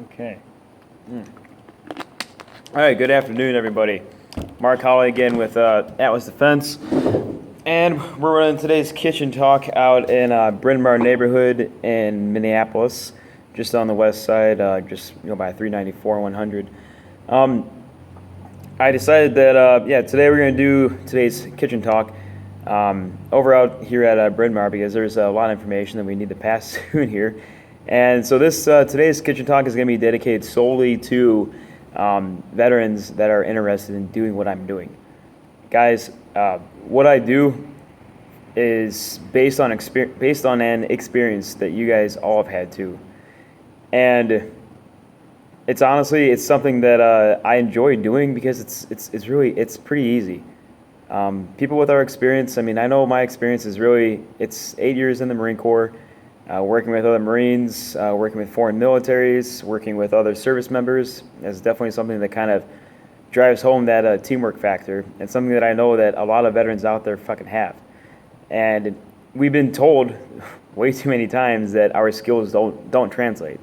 Okay. All right, good afternoon, everybody. Mark Holly again with Atlas Defense. And we're running today's kitchen talk out in Bryn Mawr neighborhood in Minneapolis, just on the west side, by 394 100. I decided that, today we're going to do today's kitchen talk over out here at Bryn Mawr because there's a lot of information that we need to pass through in here. And so this today's kitchen talk is going to be dedicated solely to veterans that are interested in doing what I'm doing. Guys, what I do is based on an experience that you guys all have had too, and it's something that I enjoy doing because it's pretty easy. People with our experience, I mean, I know my experience is it's 8 years in the Marine Corps, working with other Marines, working with foreign militaries, working with other service members. Is definitely something that kind of drives home that teamwork factor, and something that I know that a lot of veterans out there fucking have. And we've been told way too many times that our skills don't translate.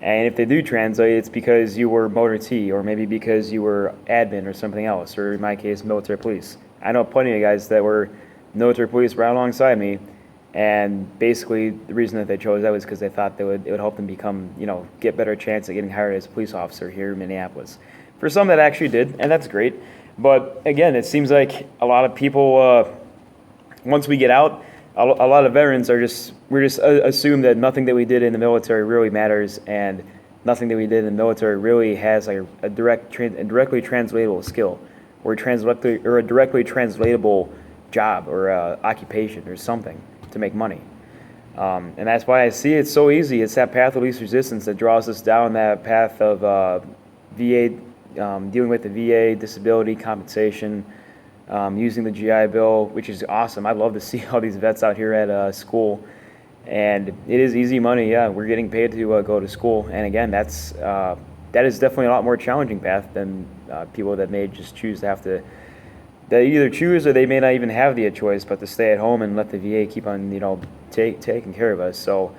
And if they do translate, it's because you were motor T, or maybe because you were admin or something else, or in my case, military police. I know plenty of guys that were military police right alongside me, and basically the reason that they chose that was because they thought it would help them become, get better chance at getting hired as a police officer here in Minneapolis. For some that actually did, and that's great. But again, it seems like a lot of people, once we get out, a lot of veterans assume that nothing that we did in the military really matters, and nothing that we did in the military really has like a directly translatable skill, or a directly translatable job or occupation or something to make money. And that's why I see it so easy. It's that path of least resistance that draws us down that path of VA, dealing with the VA disability compensation. Using the GI Bill, which is awesome. I love to see all these vets out here at school, and it is easy money. Yeah, we're getting paid to go to school, and again, that is definitely a lot more challenging path than people that may just choose to have to. They either choose or they may not even have the choice, but to stay at home and let the VA keep on, taking care of us. So.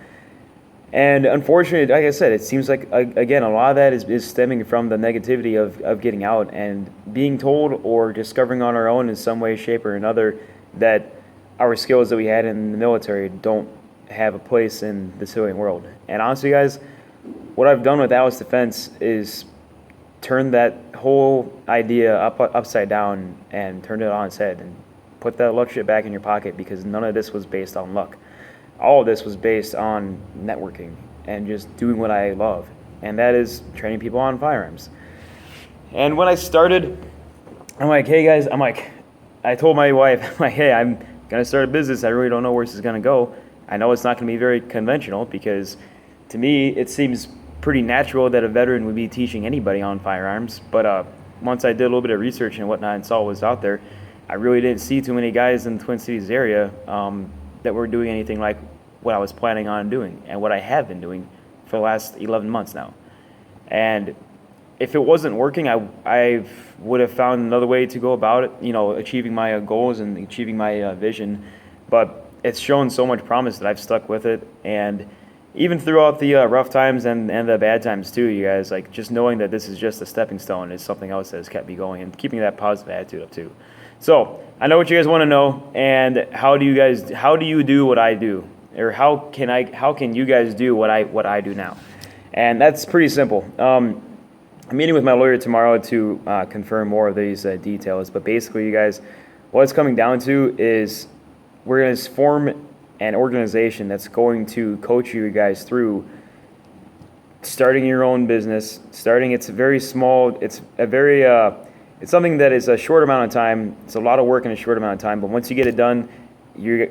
And unfortunately, like I said, it seems like, again, a lot of that is stemming from the negativity of getting out and being told or discovering on our own in some way, shape, or another that our skills that we had in the military don't have a place in the civilian world. And honestly, guys, what I've done with Atlas Defense is turn that whole idea upside down and turn it on its head and put that luck shit back in your pocket, because none of this was based on luck. All of this was based on networking and just doing what I love, and that is training people on firearms. And when I started, I'm like, hey guys, I told my wife, hey, I'm gonna start a business. I really don't know where this is gonna go. I know it's not gonna be very conventional, because to me, it seems pretty natural that a veteran would be teaching anybody on firearms. But once I did a little bit of research and whatnot and saw what was out there, I really didn't see too many guys in the Twin Cities area that were doing anything like what I was planning on doing and what I have been doing for the last 11 months now. And if it wasn't working, I would have found another way to go about it, achieving my goals and achieving my vision. But it's shown so much promise that I've stuck with it. And even throughout the rough times and the bad times too, you guys, like, just knowing that this is just a stepping stone is something else that has kept me going and keeping that positive attitude up too. So I know what you guys want to know, and how do you do what I do, or how can you guys do what I do now? And that's pretty simple. I'm meeting with my lawyer tomorrow to confirm more of these details, but basically, you guys, what it's coming down to is we're going to form an organization that's going to coach you guys through starting your own business. It's very small. It's something that is a short amount of time. It's a lot of work in a short amount of time, but once you get it done, you'll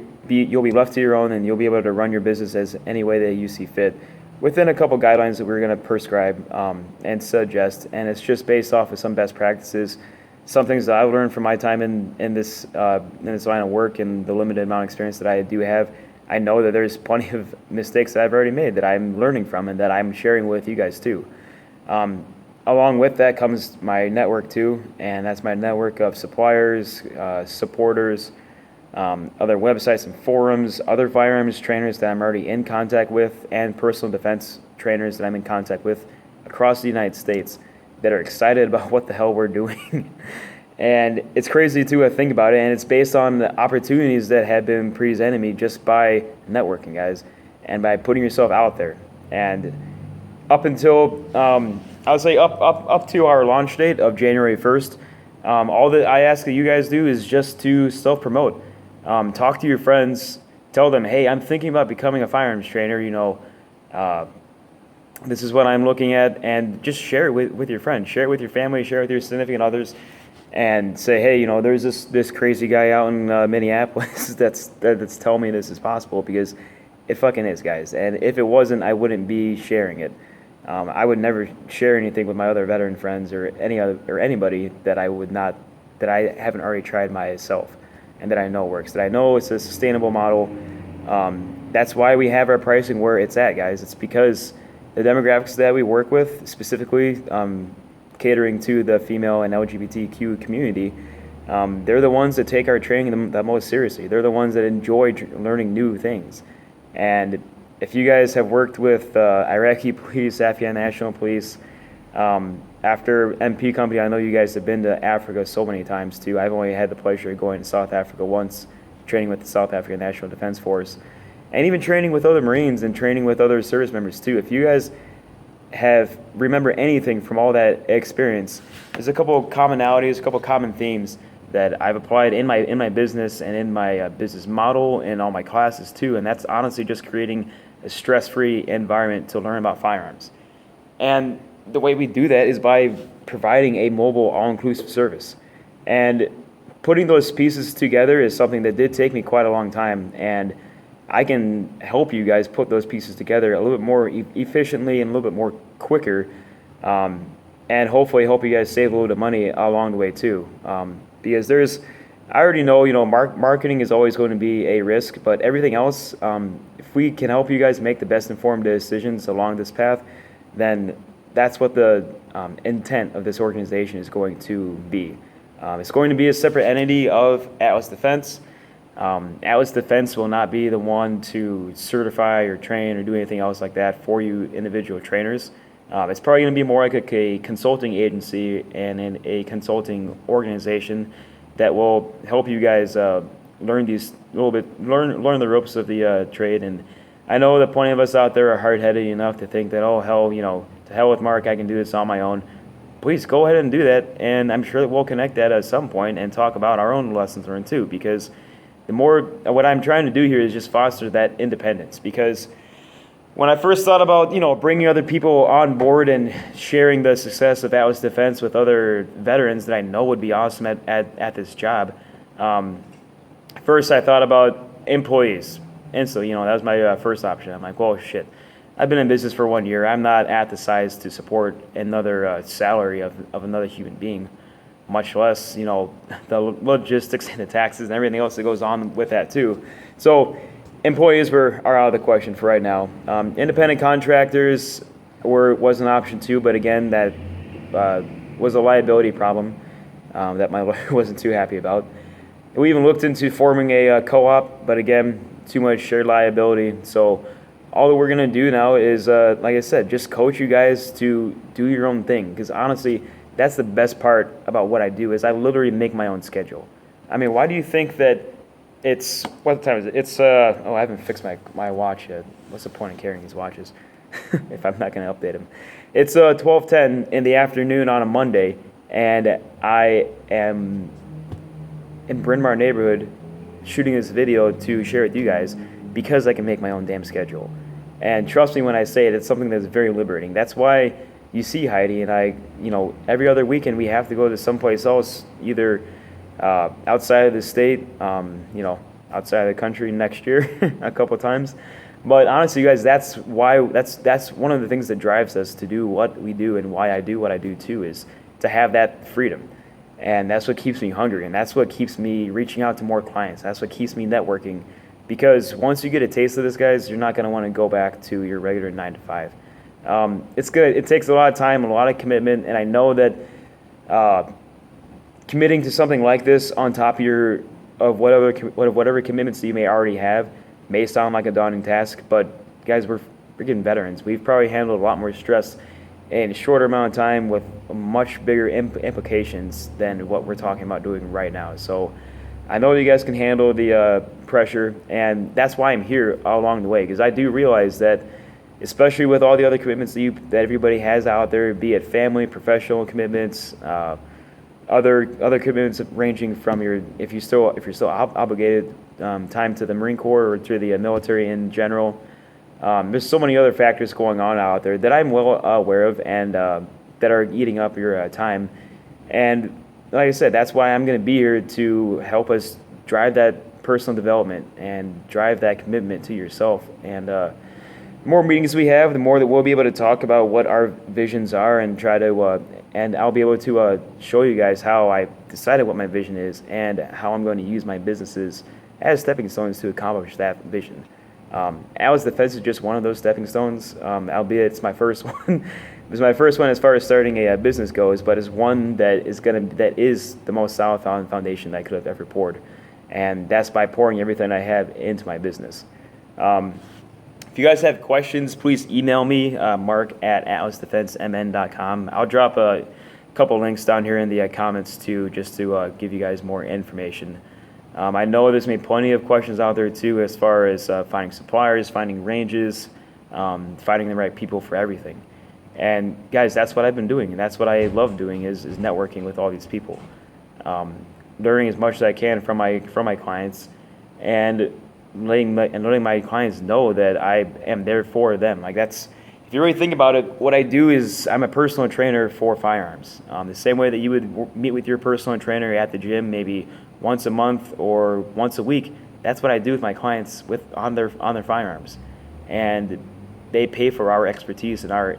be left to your own, and you'll be able to run your business as any way that you see fit, within a couple guidelines that we're going to prescribe and suggest. And it's just based off of some best practices, some things that I've learned from my time in this line of work and the limited amount of experience that I do have. I know that there's plenty of mistakes that I've already made that I'm learning from and that I'm sharing with you guys too. Along with that comes my network too, and that's my network of suppliers, supporters, other websites and forums, other firearms trainers that I'm already in contact with, and personal defense trainers that I'm in contact with across the United States that are excited about what the hell we're doing. And it's crazy to think about it, and it's based on the opportunities that have been presented me just by networking, guys, and by putting yourself out there. And up until I would say up to our launch date of January 1st, all that I ask that you guys do is just to self-promote. Talk to your friends, tell them, hey, I'm thinking about becoming a firearms trainer, this is what I'm looking at, and just share it with your friends, share it with your family, share it with your significant others, and say, hey, there's this crazy guy out in Minneapolis that's telling me this is possible, because it fucking is, guys. And if it wasn't, I wouldn't be sharing it. I would never share anything with my other veteran friends or anybody that I haven't already tried myself and that I know works, that I know it's a sustainable model. That's why we have our pricing where it's at, guys. It's because the demographics that we work with, specifically catering to the female and LGBTQ community, they're the ones that take our training the most seriously. They're the ones that enjoy learning new things. And if you guys have worked with Iraqi police, Afghan National Police, after MP Company, I know you guys have been to Africa so many times too. I've only had the pleasure of going to South Africa once, training with the South African National Defense Force, and even training with other Marines and training with other service members too. If you guys remember anything from all that experience, there's a couple of commonalities, a couple of common themes that I've applied in my business and in my business model and all my classes too, and that's honestly just creating a stress-free environment to learn about firearms. And the way we do that is by providing a mobile, all-inclusive service. And putting those pieces together is something that did take me quite a long time, and I can help you guys put those pieces together a little bit more efficiently and a little bit more quicker, and hopefully help you guys save a little bit of money along the way too. Because I already know, marketing is always going to be a risk, but everything else, if we can help you guys make the best informed decisions along this path, then that's what the intent of this organization is going to be. It's going to be a separate entity of Atlas Defense. Atlas Defense will not be the one to certify or train or do anything else like that for you individual trainers. It's probably going to be more like a consulting agency and a consulting organization that will help you guys learn the ropes of the trade. And I know that plenty of us out there are hard-headed enough to think that, oh hell, to hell with Mark, I can do this on my own. Please go ahead and do that, and I'm sure that we'll connect that at some point and talk about our own lessons learned too, because what I'm trying to do here is just foster that independence. Because when I first thought about, bringing other people on board and sharing the success of Atlas Defense with other veterans that I know would be awesome at this job, first I thought about employees. Instantly, that was my first option. I'm like, well, shit. I've been in business for 1 year. I'm not at the size to support another salary of another human being, much less, the logistics and the taxes and everything else that goes on with that too. So employees are out of the question for right now. Independent contractors was an option too, but again, that was a liability problem that my lawyer wasn't too happy about. We even looked into forming a co-op, but again, too much shared liability. So all that we're going to do now is, like I said, just coach you guys to do your own thing. Because honestly, that's the best part about what I do, is I literally make my own schedule. I mean, why do you think that what time is it? It's, I haven't fixed my watch yet. What's the point of carrying these watches if I'm not going to update them? It's 12:10 in the afternoon on a Monday, and I am in Bryn Mawr neighborhood shooting this video to share with you guys, because I can make my own damn schedule. And trust me when I say it, it's something that's very liberating. That's why you see Heidi and I, every other weekend we have to go to someplace else, either outside of the state, outside of the country next year a couple of times. But honestly, you guys, that's one of the things that drives us to do what we do, and why I do what I do too, is to have that freedom. And that's what keeps me hungry, and that's what keeps me reaching out to more clients. That's what keeps me networking. Because once you get a taste of this, guys, you're not going to want to go back to your regular 9 to 5. It takes a lot of time and a lot of commitment, and I know that committing to something like this on top of whatever commitments that you may already have may sound like a daunting task. But guys, we're freaking veterans. We've probably handled a lot more stress in a shorter amount of time with much bigger implications than what we're talking about doing right now. So I know you guys can handle the pressure, and that's why I'm here all along the way, because I do realize that, especially with all the other commitments that everybody has out there, be it family, professional commitments, other commitments ranging from if you're still obligated time to the Marine Corps or to the military in general. There's so many other factors going on out there that I'm well aware of, and that are eating up your time. And like I said, that's why I'm going to be here to help us drive that personal development and drive that commitment to yourself. And the more meetings we have, the more that we'll be able to talk about what our visions are and try to, and I'll be able to show you guys how I decided what my vision is and how I'm going to use my businesses as stepping stones to accomplish that vision. Atlas Defense is just one of those stepping stones, albeit it's my first one. It was my first one as far as starting a business goes, but it's one that is the most solid foundation that I could have ever poured, and that's by pouring everything I have into my business. If you guys have questions, please email me, mark@atlasdefensemn.com. I'll drop a couple links down here in the comments too, just to give you guys more information. I know there's been plenty of questions out there too, as far as finding suppliers, finding ranges, finding the right people for everything. And guys, that's what I've been doing, and that's what I love doing is networking with all these people, learning as much as I can from my clients, and letting my clients know that I am there for them. Like, that's, if you really think about it, what I do is I'm a personal trainer for firearms. The same way that you would meet with your personal trainer at the gym, maybe once a month or once a week. That's what I do with my clients on their firearms, and they pay for our expertise and our